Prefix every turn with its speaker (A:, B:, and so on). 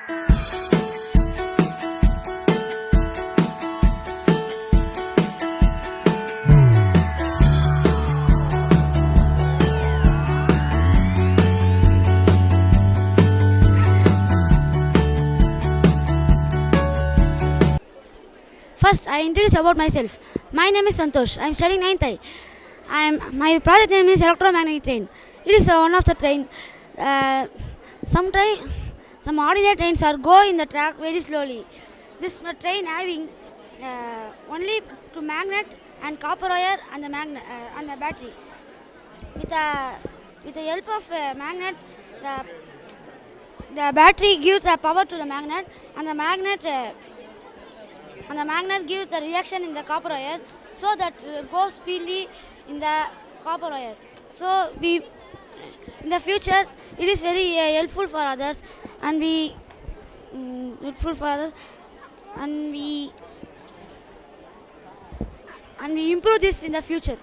A: First, I introduce about myself. My name is Santosh. I am studying 9th I. My project name is Electromagnetic Train. It is one of the train. Uh, some train, some ordinary trains are go in the track very slowly. This train having only to magnet and copper wire and the magnet and the battery. With the help of the the battery gives the power to the magnet, and the magnet gives the reaction in the copper wire, so that goes speedily in the copper wire. So we in the future it is very helpful for others, and we helpful for others, and we improve this in the future.